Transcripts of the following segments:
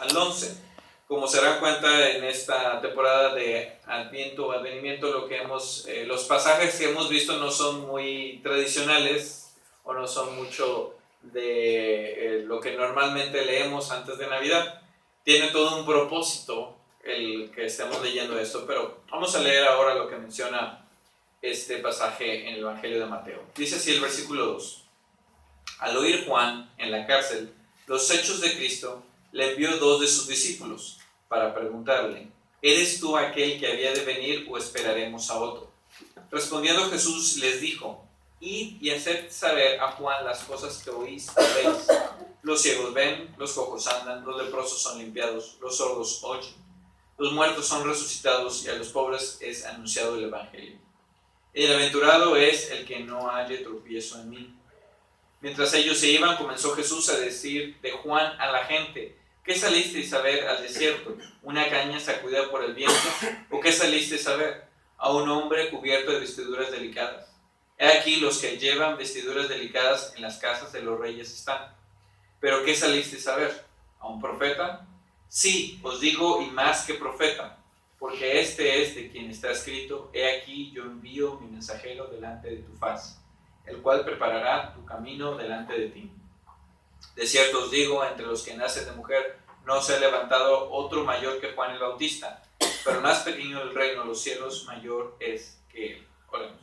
al 11. Como se darán cuenta en esta temporada de Adviento o Advenimiento, los pasajes que hemos visto no son muy tradicionales o no son mucho de lo que normalmente leemos antes de Navidad. Tiene todo un propósito el que estemos leyendo esto, pero vamos a leer ahora lo que menciona este pasaje en el Evangelio de Mateo. Dice así el versículo 2. Al oír Juan en la cárcel los hechos de Cristo, le envió 2 de sus discípulos para preguntarle: ¿eres tú aquel que había de venir o esperaremos a otro? Respondiendo Jesús les dijo: id y haced saber a Juan las cosas que oís y veis. Los ciegos ven, los cojos andan, los leprosos son limpiados, los sordos oyen, los muertos son resucitados y a los pobres es anunciado el Evangelio. Bienaventurado es el que no halle tropiezo en mí. Mientras ellos se iban, comenzó Jesús a decir de Juan a la gente: ¿qué salisteis a ver al desierto? ¿Una caña sacudida por el viento? ¿O qué salisteis a ver? ¿A un hombre cubierto de vestiduras delicadas? He aquí los que llevan vestiduras delicadas en las casas de los reyes están. ¿Pero qué salisteis a ver? ¿A un profeta? Sí, os digo, y más que profeta, porque este es de quien está escrito: he aquí yo envío mi mensajero delante de tu faz, el cual preparará tu camino delante de ti. De cierto os digo, entre los que nacen de mujer no se ha levantado otro mayor que Juan el Bautista, pero más pequeño del reino de los cielos mayor es que él. Oremos.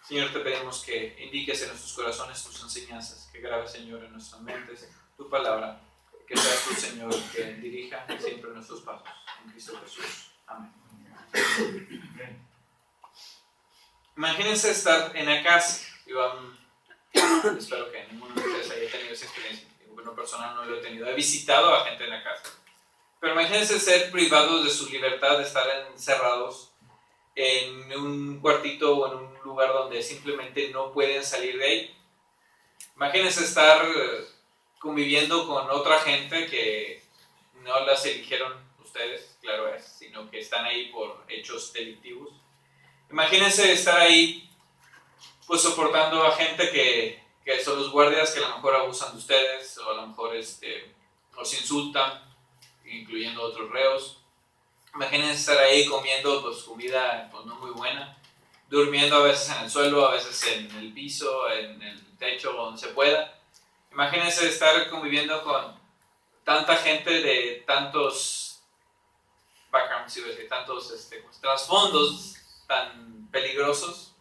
Señor, te pedimos que indiques en nuestros corazones tus enseñanzas, que grabes, Señor, en nuestras mentes tu palabra, que seas tú, Señor, que dirija siempre nuestros pasos. En Cristo Jesús. Amén. Imagínense estar en la cárcel. Espero que ninguno de ustedes haya tenido esa experiencia. Bueno, personal no lo he tenido. He visitado a gente en la cárcel. Pero imagínense ser privados de su libertad, de estar encerrados en un cuartito o en un lugar donde simplemente no pueden salir de ahí. Imagínense estar conviviendo con otra gente que no las eligieron ustedes, claro es, sino que están ahí por hechos delictivos. Imagínense estar ahí pues soportando a gente que son los guardias, que a lo mejor abusan de ustedes o a lo mejor los insultan, incluyendo otros reos. Imagínense estar ahí comiendo pues comida pues no muy buena, durmiendo a veces en el suelo, a veces en el piso, en el techo, donde se pueda. Imagínense estar conviviendo con tanta gente de tantos backgrounds, tantos trasfondos tan peligrosos,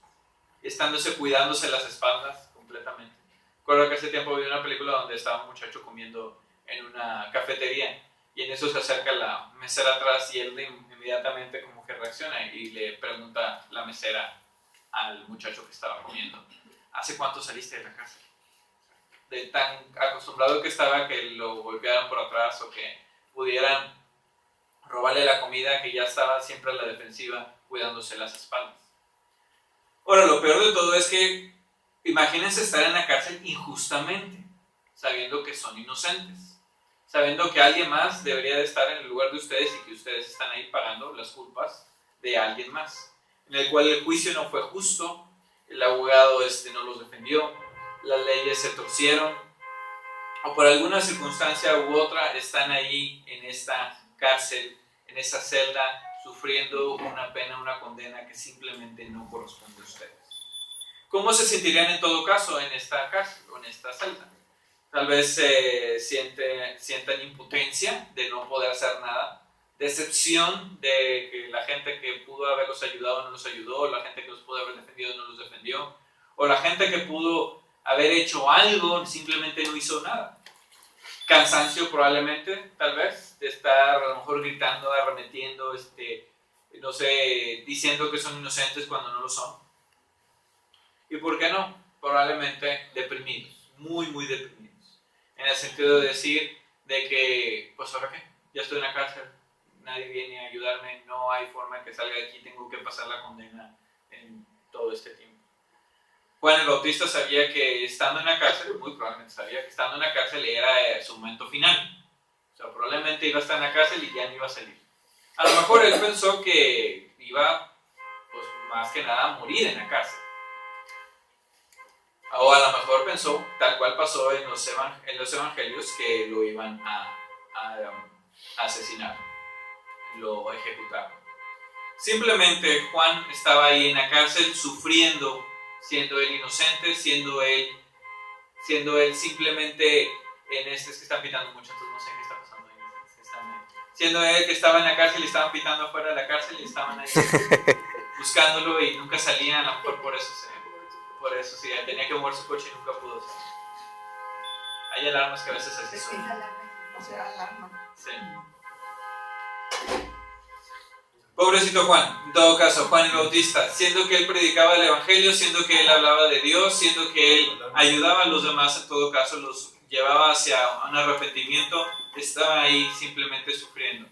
cuidándose las espaldas completamente. Recuerdo que hace tiempo vi una película donde estaba un muchacho comiendo en una cafetería y en eso se acerca la mesera atrás y él inmediatamente como que reacciona y le pregunta la mesera al muchacho que estaba comiendo: ¿hace cuánto saliste de la cárcel? De tan acostumbrado que estaba que lo golpearan por atrás o que pudieran robarle la comida, que ya estaba siempre a la defensiva cuidándose las espaldas. Ahora, lo peor de todo es que imagínense estar en la cárcel injustamente, sabiendo que son inocentes, sabiendo que alguien más debería de estar en el lugar de ustedes y que ustedes están ahí pagando las culpas de alguien más, en el cual el juicio no fue justo, el abogado no los defendió, las leyes se torcieron, o por alguna circunstancia u otra están ahí en esta cárcel, en esa celda, sufriendo una pena, una condena que simplemente no corresponde a ustedes. ¿Cómo se sentirían en todo caso en esta cárcel o en esta celda? Tal vez sientan impotencia de no poder hacer nada, decepción de que la gente que pudo haberlos ayudado no los ayudó, la gente que los pudo haber defendido no los defendió, o la gente que pudo haber hecho algo simplemente no hizo nada. Cansancio probablemente, tal vez, de estar a lo mejor gritando, arremetiendo, no sé, diciendo que son inocentes cuando no lo son. ¿Y por qué no? Probablemente deprimidos, muy, muy deprimidos. En el sentido de decir de que, pues ahora qué, ya estoy en la cárcel, nadie viene a ayudarme, no hay forma que salga de aquí, tengo que pasar la condena en todo este tiempo. Juan el Bautista sabía que estando en la cárcel, muy probablemente sabía que estando en la cárcel era su momento final. O sea, probablemente iba a estar en la cárcel y ya no iba a salir. A lo mejor él pensó que iba, pues más que nada, a morir en la cárcel. O a lo mejor pensó, tal cual pasó en los evangelios, que lo iban a asesinar, lo ejecutaron. Simplemente Juan estaba ahí en la cárcel sufriendo, siendo él inocente, siendo él simplemente es que están pitando mucho, entonces no sé qué está pasando ahí. Siendo él que estaba en la cárcel y estaban pitando afuera de la cárcel y estaban ahí buscándolo y nunca salían, a lo mejor por eso sí, tenía que mover su coche y nunca pudo salir. Hay alarmas que a veces así son. O sea, alarma. Sí. Pobrecito Juan, en todo caso, Juan el Bautista, siendo que él predicaba el Evangelio, siendo que él hablaba de Dios, siendo que él ayudaba a los demás, en todo caso los llevaba hacia un arrepentimiento, estaba ahí simplemente sufriendo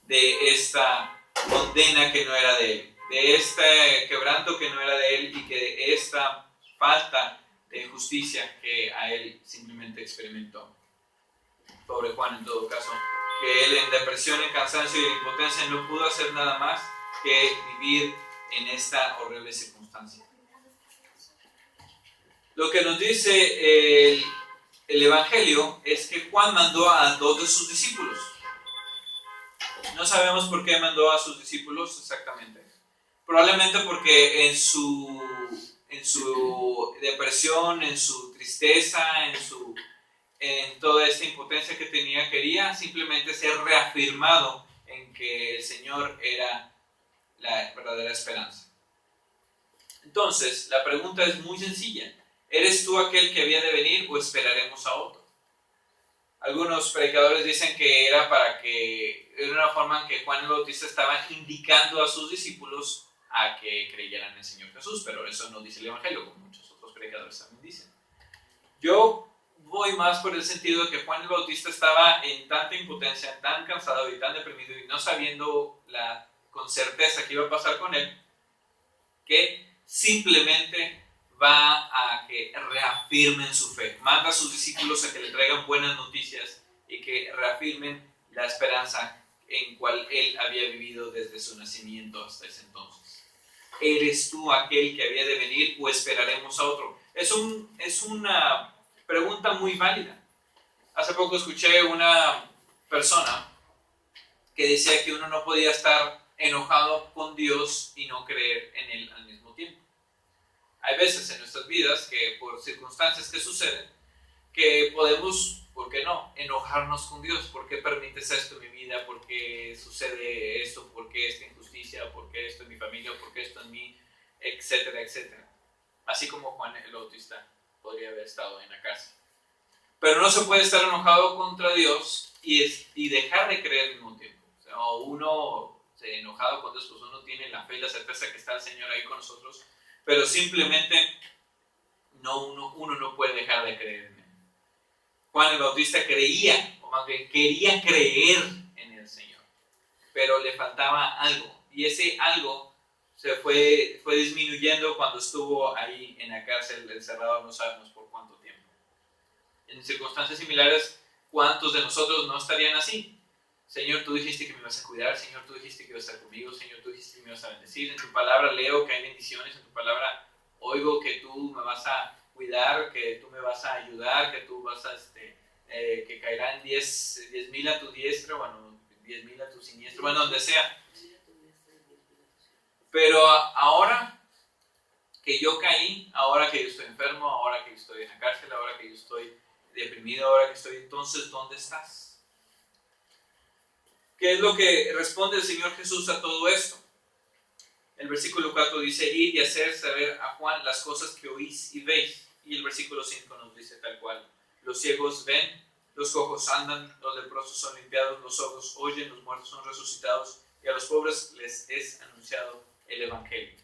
de esta condena que no era de él, de este quebranto que no era de él y que de esta falta de justicia que a él simplemente experimentó. Pobre Juan, en todo caso, que él en depresión, en cansancio y en impotencia no pudo hacer nada más que vivir en esta horrible circunstancia. Lo que nos dice el Evangelio es que Juan mandó a 2 de sus discípulos. No sabemos por qué mandó a sus discípulos exactamente. Probablemente porque en su depresión, en su tristeza, en toda esta impotencia que tenía, quería simplemente ser reafirmado en que el Señor era la verdadera esperanza. Entonces, la pregunta es muy sencilla. ¿Eres tú aquel que había de venir o esperaremos a otro? Algunos predicadores dicen que era una forma en que Juan el Bautista estaba indicando a sus discípulos a que creyeran en el Señor Jesús, pero eso no dice el Evangelio, como muchos otros predicadores también dicen. Yo voy más por el sentido de que Juan el Bautista estaba en tanta impotencia, tan cansado y tan deprimido y no sabiendo con certeza qué iba a pasar con él, que simplemente va a que reafirmen su fe. Manda a sus discípulos a que le traigan buenas noticias y que reafirmen la esperanza en cual él había vivido desde su nacimiento hasta ese entonces. ¿Eres tú aquel que había de venir o esperaremos a otro? Es una pregunta muy válida. Hace poco escuché una persona que decía que uno no podía estar enojado con Dios y no creer en Él al mismo tiempo. Hay veces en nuestras vidas que por circunstancias que suceden, que podemos, ¿por qué no?, enojarnos con Dios. ¿Por qué permites esto en mi vida? ¿Por qué sucede esto? ¿Por qué esta injusticia? ¿Por qué esto en mi familia? ¿Por qué esto en mí? Etcétera, etcétera. Así como Juan el Bautista podría haber estado en la cárcel. Pero no se puede estar enojado contra Dios y dejar de creer al mismo tiempo. O sea, uno enojado con Dios, pues uno tiene la fe y la certeza que está el Señor ahí con nosotros, pero simplemente uno no puede dejar de creer en Él. Juan el Bautista creía, o más bien quería creer en el Señor, pero le faltaba algo, y ese algo se fue disminuyendo cuando estuvo ahí en la cárcel encerrado, no sabemos por cuánto tiempo. En circunstancias similares, ¿cuántos de nosotros no estarían así? Señor, tú dijiste que me ibas a cuidar, Señor, tú dijiste que ibas a estar conmigo, Señor, tú dijiste que me ibas a bendecir, en tu palabra leo que hay bendiciones, en tu palabra oigo que tú me vas a cuidar, que tú me vas a ayudar, que tú vas a, que caerán 10,000 a tu diestra, bueno, 10,000 a tu siniestro, bueno, donde sea. Pero ahora que yo caí, ahora que yo estoy enfermo, ahora que yo estoy en la cárcel, ahora que yo estoy deprimido, ahora que estoy, entonces, ¿dónde estás? ¿Qué es lo que responde el Señor Jesús a todo esto? El versículo 4 dice, id y hacer saber a Juan las cosas que oís y veis. Y el versículo 5 nos dice tal cual, los ciegos ven, los cojos andan, los leprosos son limpiados, los sordos oyen, los muertos son resucitados, y a los pobres les es anunciado el Evangelio.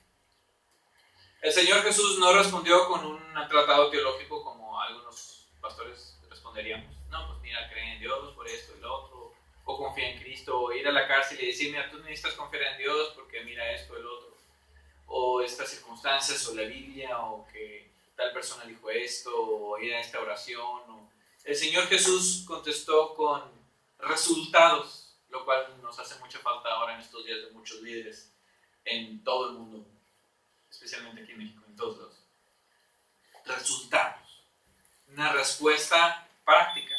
El Señor Jesús no respondió con un tratado teológico como algunos pastores responderíamos. No, pues mira, creen en Dios por esto y lo otro, o confía en Cristo, o ir a la cárcel y decir, mira, tú necesitas confiar en Dios porque mira esto, el otro, o estas circunstancias, o la Biblia, o que tal persona dijo esto, o ir a esta oración. El Señor Jesús contestó con resultados, lo cual nos hace mucha falta ahora en estos días de muchos líderes en todo el mundo, especialmente aquí en México, en todos lados. Resultados, una respuesta práctica.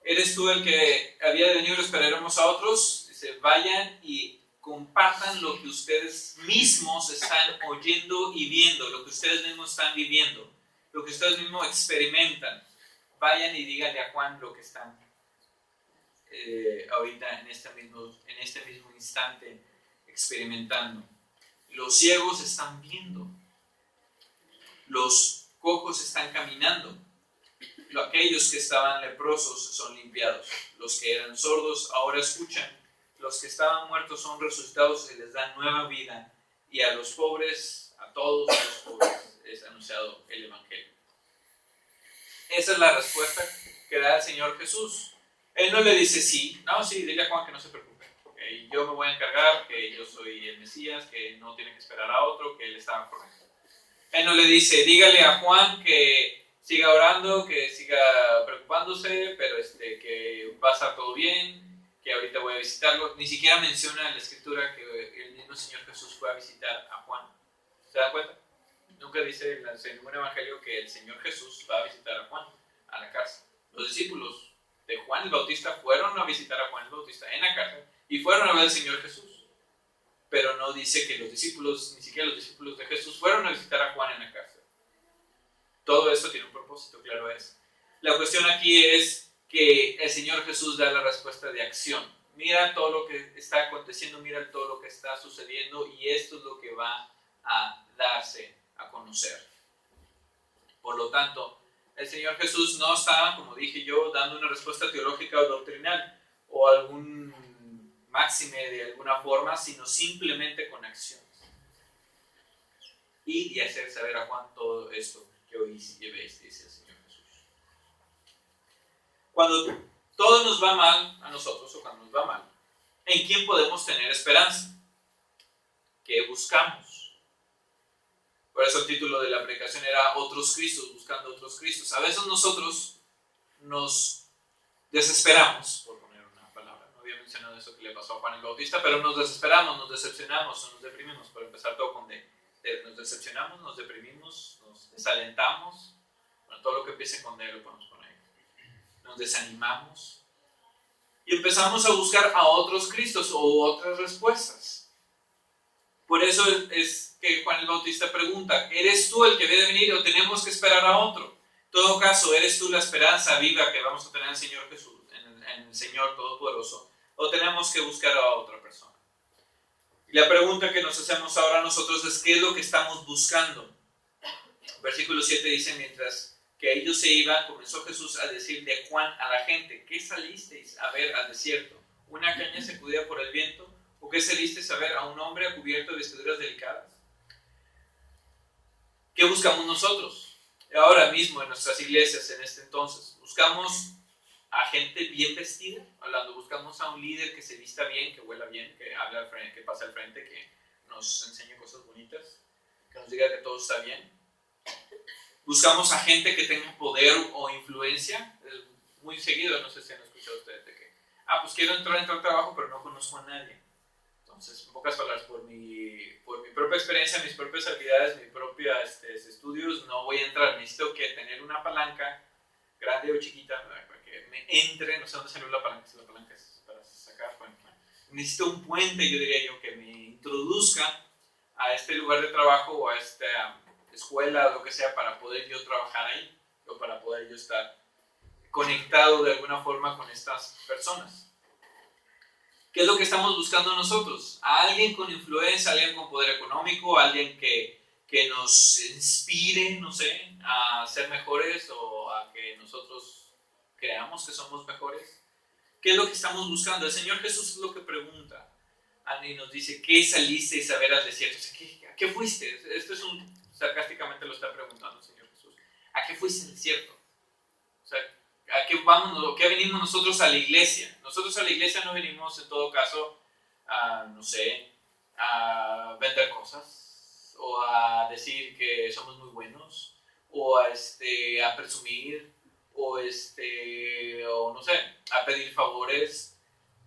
¿Eres tú el que había de venir o esperaremos a otros? Dice, vayan y compartan lo que ustedes mismos están oyendo y viendo, lo que ustedes mismos están viviendo, lo que ustedes mismos experimentan. Vayan y díganle a Juan lo que están ahorita en este mismo instante experimentando. Los ciegos están viendo, los cojos están caminando, aquellos que estaban leprosos son limpiados, los que eran sordos ahora escuchan, los que estaban muertos son resucitados y les dan nueva vida, y a los pobres, a todos los pobres es anunciado el Evangelio. Esa es la respuesta que da el Señor Jesús. Él no le dice sí, dile a Juan que no se preocupe, que yo me voy a encargar, que yo soy el Mesías, que no tiene que esperar a otro, que él estaba correcto. Él no le dice, dígale a Juan que siga orando, que siga preocupándose, pero que va a estar todo bien, que ahorita voy a visitarlo. Ni siquiera menciona en la Escritura que el mismo Señor Jesús fue a visitar a Juan. ¿Se dan cuenta? Nunca dice en ningún evangelio que el Señor Jesús va a visitar a Juan a la cárcel. Los discípulos de Juan el Bautista fueron a visitar a Juan el Bautista en la cárcel y fueron a ver al Señor Jesús. Pero no dice que ni siquiera los discípulos de Jesús fueron a visitar a Juan en la cárcel. Todo esto tiene un propósito, claro es. La cuestión aquí es que el Señor Jesús da la respuesta de acción. Mira todo lo que está aconteciendo, mira todo lo que está sucediendo y esto es lo que va a darse a conocer. Por lo tanto, el Señor Jesús no está, como dije yo, dando una respuesta teológica o doctrinal o algún máxime de alguna forma, sino simplemente con acciones. Y de hacer saber a Juan todo esto que hoy llevéis, dice el Señor Jesús. Cuando todo nos va mal a nosotros o cuando nos va mal, ¿en quién podemos tener esperanza? ¿Qué buscamos? Por eso el título de la predicación era Otros Cristos, buscando otros Cristos. A veces nosotros nos desesperamos, por poner una palabra. No había mencionado eso que le pasó a Juan el Bautista, pero nos desesperamos, nos decepcionamos o nos deprimimos. Por empezar todo con D. Nos decepcionamos, nos deprimimos, nos desalentamos. Bueno, todo lo que empiece con D lo podemos poner ahí. Nos desanimamos. Y empezamos a buscar a otros Cristos o otras respuestas. Por eso es que Juan el Bautista pregunta, ¿eres tú el que debe venir o tenemos que esperar a otro? En todo caso, ¿eres tú la esperanza viva que vamos a tener en el Señor Jesús, en el Señor Todopoderoso? ¿O tenemos que buscar a otra persona? Y la pregunta que nos hacemos ahora nosotros es, ¿qué es lo que estamos buscando? Versículo 7 dice, mientras que ellos se iban, comenzó Jesús a decir de Juan a la gente, ¿qué salisteis a ver al desierto? ¿Una caña sacudida por el viento? ¿O qué salisteis a ver a un hombre cubierto de vestiduras delicadas? ¿Qué buscamos nosotros? Ahora mismo en nuestras iglesias, en este entonces, buscamos a gente bien vestida, buscamos a un líder que se vista bien, que huela bien, que hable al frente, que pase al frente, que nos enseñe cosas bonitas, que nos diga que todo está bien. Buscamos a gente que tenga poder o influencia. Muy seguido, no sé si han escuchado ustedes de que, pues quiero entrar al trabajo, pero no conozco a nadie. Entonces, en pocas palabras, por mi propia experiencia, mis propias habilidades, mis propios estudios, no voy a entrar. Necesito que tener una palanca, grande o chiquita, para que me entre. No sé dónde salió la palanca, si la palanca es para sacar. Bueno, necesito un puente, yo diría yo, que me introduzca a este lugar de trabajo o a esta escuela o lo que sea para poder yo trabajar ahí o para poder yo estar conectado de alguna forma con estas personas. ¿Qué es lo que estamos buscando nosotros? A alguien con influencia, alguien con poder económico, alguien que nos inspire, no sé, a ser mejores o a que nosotros creamos que somos mejores. ¿Qué es lo que estamos buscando? El Señor Jesús es lo que pregunta. Y nos dice, ¿qué salisteis a ver al desierto? O sea, ¿a qué fuiste? Esto es sarcásticamente lo está preguntando el Señor Jesús. ¿A qué fuiste al desierto? O sea, ¿a qué venimos nosotros a la iglesia? Nosotros a la iglesia no venimos, en todo caso, a vender cosas, o a decir que somos muy buenos, o a presumir, o no sé, a pedir favores,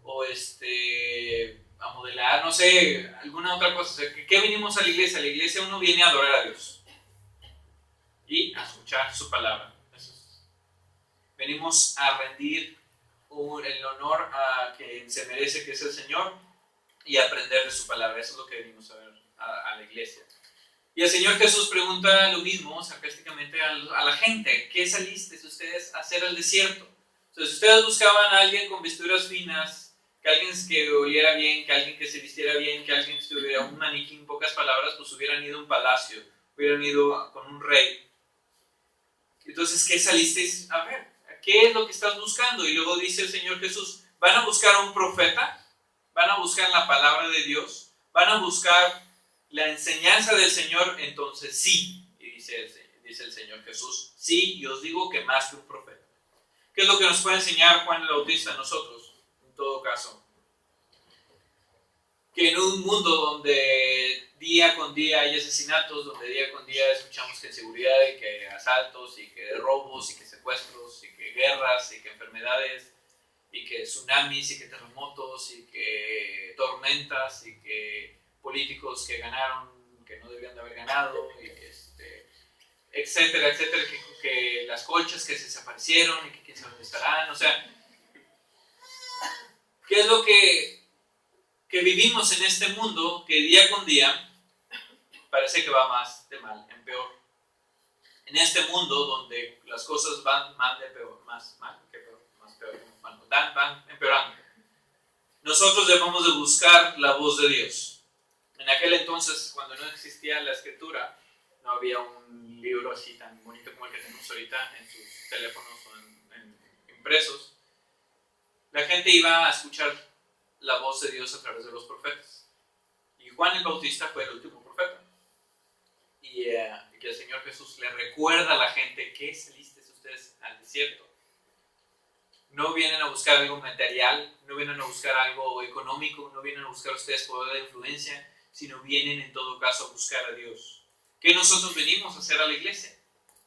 o a modelar, no sé, alguna otra cosa. O sea, ¿qué venimos a la iglesia? A la iglesia uno viene a adorar a Dios y a escuchar su palabra. Venimos a rendir el honor a quien se merece, que es el Señor, y aprender de su palabra. Eso es lo que venimos a ver a la iglesia. Y el Señor Jesús pregunta lo mismo sarcásticamente a la gente: ¿qué salisteis ustedes a hacer al desierto? Entonces, ustedes buscaban a alguien con vestiduras finas, que alguien que oliera bien, que alguien que se vistiera bien, que alguien que estuviera un maniquí. En pocas palabras, pues hubieran ido a un palacio, hubieran ido con un rey. Entonces, ¿qué salisteis a ver? ¿Qué es lo que estás buscando? Y luego dice el Señor Jesús: ¿van a buscar a un profeta? ¿Van a buscar la palabra de Dios? ¿Van a buscar la enseñanza del Señor? Entonces sí. Y dice el Señor Jesús: sí, y os digo que más que un profeta. ¿Qué es lo que nos puede enseñar Juan el Bautista a nosotros? En todo caso, que en un mundo donde día con día hay asesinatos, donde día con día escuchamos que inseguridad y que asaltos y que robos y que secuestros y que guerras y que enfermedades y que tsunamis y que terremotos y que tormentas y que políticos que ganaron que no debían de haber ganado y etcétera, etcétera, que las colchas que se desaparecieron y que quién sabe dónde estarán. O sea, ¿qué es lo que vivimos en este mundo que día con día parece que va más de mal en peor? En este mundo donde las cosas van mal de peor, más mal que peor, más peor, van empeorando. Nosotros debemos de buscar la voz de Dios. En aquel entonces, cuando no existía la escritura, no había un libro así tan bonito como el que tenemos ahorita en sus teléfonos o en impresos. La gente iba a escuchar la voz de Dios a través de los profetas. Y Juan el Bautista fue el último profeta. Y que el Señor Jesús le recuerda a la gente: ¿qué saliste ustedes al desierto? No vienen a buscar algo material, no vienen a buscar algo económico, no vienen a buscar ustedes poder de influencia, sino vienen en todo caso a buscar a Dios. ¿Qué nosotros venimos a hacer a la iglesia?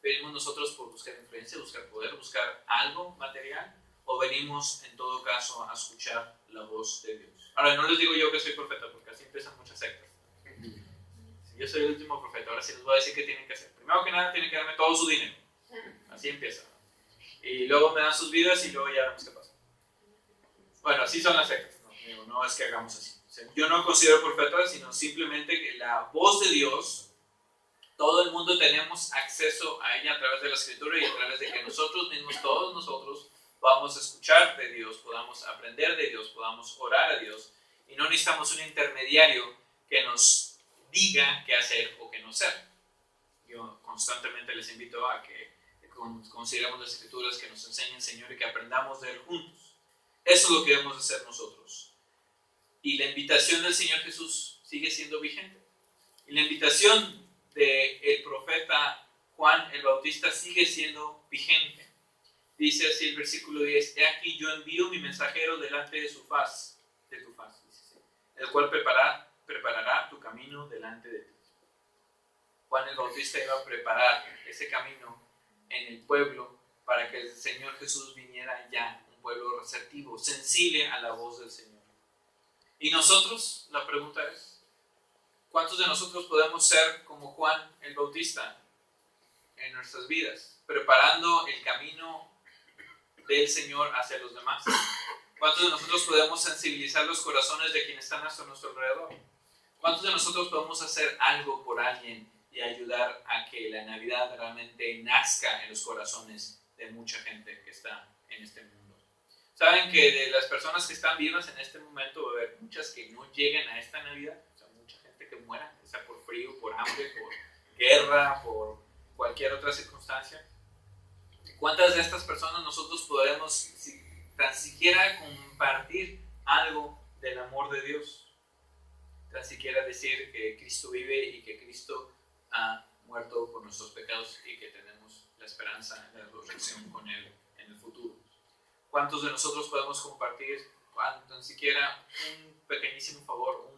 ¿Venimos nosotros por buscar influencia, buscar poder, buscar algo material? ¿O venimos en todo caso a escuchar la voz de Dios? Ahora, no les digo yo que soy profeta, porque así empiezan muchas sectas. Si yo soy el último profeta, ahora sí les voy a decir qué tienen que hacer. Primero que nada, tienen que darme todo su dinero. Así empieza. Y luego me dan sus vidas y luego ya vemos qué pasa. Bueno, así son las sectas. No es que hagamos así. O sea, yo no considero profeta, sino simplemente que la voz de Dios, todo el mundo tenemos acceso a ella a través de la escritura y a través de que nosotros mismos, todos nosotros, podamos escuchar de Dios, podamos aprender de Dios, podamos orar a Dios, y no necesitamos un intermediario que nos diga qué hacer o qué no hacer. Yo constantemente les invito a que consideremos las escrituras, que nos enseñen, Señor, y que aprendamos de Él juntos. Eso es lo que debemos hacer nosotros. Y la invitación del Señor Jesús sigue siendo vigente. Y la invitación del profeta Juan el Bautista sigue siendo vigente. Dice así el versículo 10: he aquí yo envío mi mensajero delante de tu faz, dice así, el cual preparará tu camino delante de ti. Juan el Bautista iba a preparar ese camino en el pueblo para que el Señor Jesús viniera ya, un pueblo receptivo, sensible a la voz del Señor. Y nosotros, la pregunta es: ¿cuántos de nosotros podemos ser como Juan el Bautista en nuestras vidas, preparando el camino del Señor hacia los demás? ¿Cuántos de nosotros podemos sensibilizar los corazones de quienes están a nuestro alrededor? ¿Cuántos de nosotros podemos hacer algo por alguien y ayudar a que la Navidad realmente nazca en los corazones de mucha gente que está en este mundo? Saben que de las personas que están vivas en este momento va a haber muchas que no lleguen a esta Navidad. O sea, mucha gente que muera, sea por frío, por hambre, por guerra, por cualquier otra circunstancia. ¿Cuántas de estas personas nosotros podremos tan siquiera compartir algo del amor de Dios? Tan siquiera decir que Cristo vive y que Cristo ha muerto por nuestros pecados y que tenemos la esperanza de la resurrección con Él en el futuro. ¿Cuántos de nosotros podemos compartir tan siquiera un pequeñísimo favor,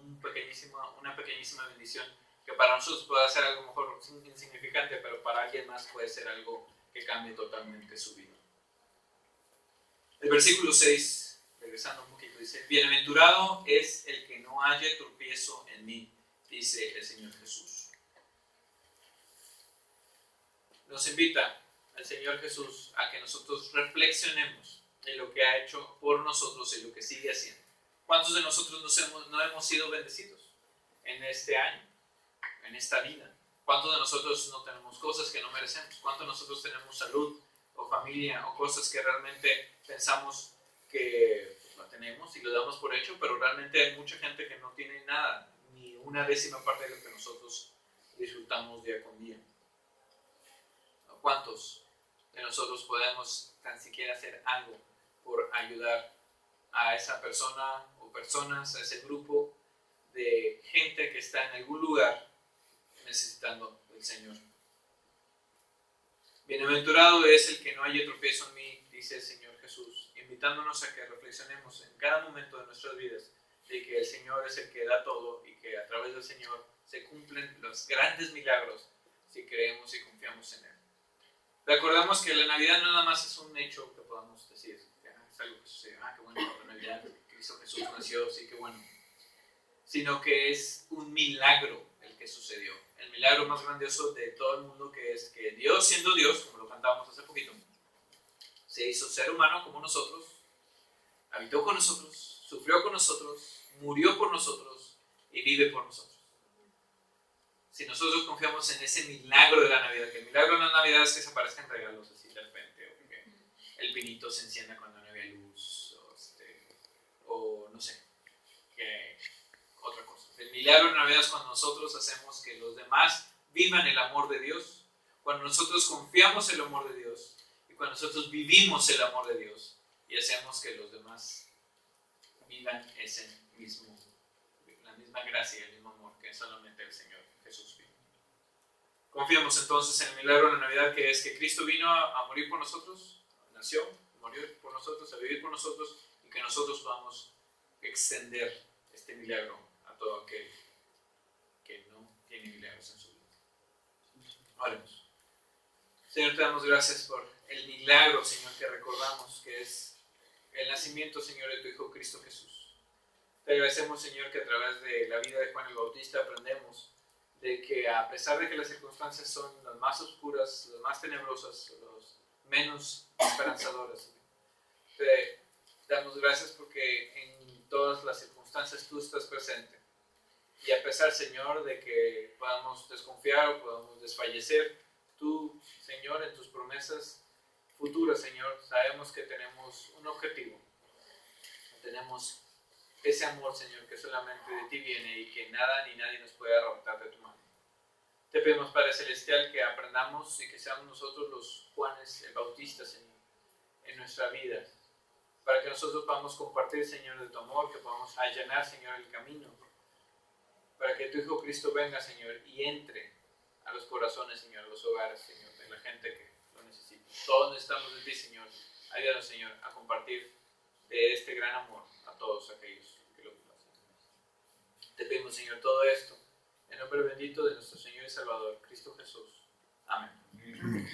una pequeñísima bendición, que para nosotros puede ser algo mejor insignificante, pero para alguien más puede ser algo que cambie totalmente su vida? El versículo 6, regresando un poquito, dice: bienaventurado es el que no haya tropiezo en mí, dice el Señor Jesús. Nos invita el Señor Jesús a que nosotros reflexionemos en lo que ha hecho por nosotros y lo que sigue haciendo. ¿Cuántos de nosotros no hemos sido bendecidos en este año, en esta vida? ¿Cuántos de nosotros no tenemos cosas que no merecemos? ¿Cuántos de nosotros tenemos salud o familia o cosas que realmente pensamos que no tenemos y lo damos por hecho, pero realmente hay mucha gente que no tiene nada, ni una décima parte de lo que nosotros disfrutamos día con día? ¿Cuántos de nosotros podemos tan siquiera hacer algo por ayudar a esa persona o personas, a ese grupo de gente que está en algún lugar necesitando del Señor? Bienaventurado es el que no haya tropiezo en mí, dice el Señor Jesús, invitándonos a que reflexionemos en cada momento de nuestras vidas de que el Señor es el que da todo y que a través del Señor se cumplen los grandes milagros si creemos y confiamos en Él. Recordamos que la Navidad no nada más es un hecho que podamos decir, es algo que sucede, qué bueno, la Navidad, Cristo Jesús nació, sí, qué bueno, sino que es un milagro el que sucedió, el milagro más grandioso de todo el mundo, que es que Dios, siendo Dios, como lo cantábamos hace poquito, se hizo ser humano como nosotros, habitó con nosotros, sufrió con nosotros, murió por nosotros y vive por nosotros. Si nosotros confiamos en ese milagro de la Navidad, que el milagro de la Navidad es que se aparezcan regalos así de repente, o que el pinito se encienda cuando no había luz, o no sé, que otra cosa. El milagro de la Navidad es cuando nosotros hacemos que los demás vivan el amor de Dios, cuando nosotros confiamos en el amor de Dios, y cuando nosotros vivimos el amor de Dios, y hacemos que los demás vivan la misma gracia y el mismo amor que solamente el Señor Jesús vino. Confiamos entonces en el milagro de la Navidad, que es que Cristo vino a morir por nosotros, nació, murió por nosotros, a vivir por nosotros, y que nosotros podamos extender este milagro a todo aquel que no tiene milagros en su vida. Oremos. Señor, te damos gracias por el milagro, Señor, que recordamos, que es el nacimiento, Señor, de tu Hijo Cristo Jesús. Te agradecemos, Señor, que a través de la vida de Juan el Bautista aprendemos de que a pesar de que las circunstancias son las más oscuras, las más tenebrosas, las menos esperanzadoras, te damos gracias porque en todas las circunstancias tú estás presente. Y a pesar, Señor, de que podamos desconfiar o podamos desfallecer, tú, Señor, en tus promesas futuras, Señor, sabemos que tenemos un objetivo. Tenemos ese amor, Señor, que solamente de ti viene y que nada ni nadie nos puede arrebatar de tu mano. Te pedimos, Padre Celestial, que aprendamos y que seamos nosotros los Juanes el Bautista, Señor, en nuestra vida, para que nosotros podamos compartir, Señor, de tu amor, que podamos allanar, Señor, el camino, para que tu Hijo Cristo venga, Señor, y entre a los corazones, Señor, a los hogares, Señor, de la gente que lo necesita. Todos necesitamos de ti, Señor. Ayúdanos, Señor, a compartir de este gran amor a todos aquellos que lo hacen. Te pedimos, Señor, todo esto en nombre bendito de nuestro Señor y Salvador, Cristo Jesús. Amén.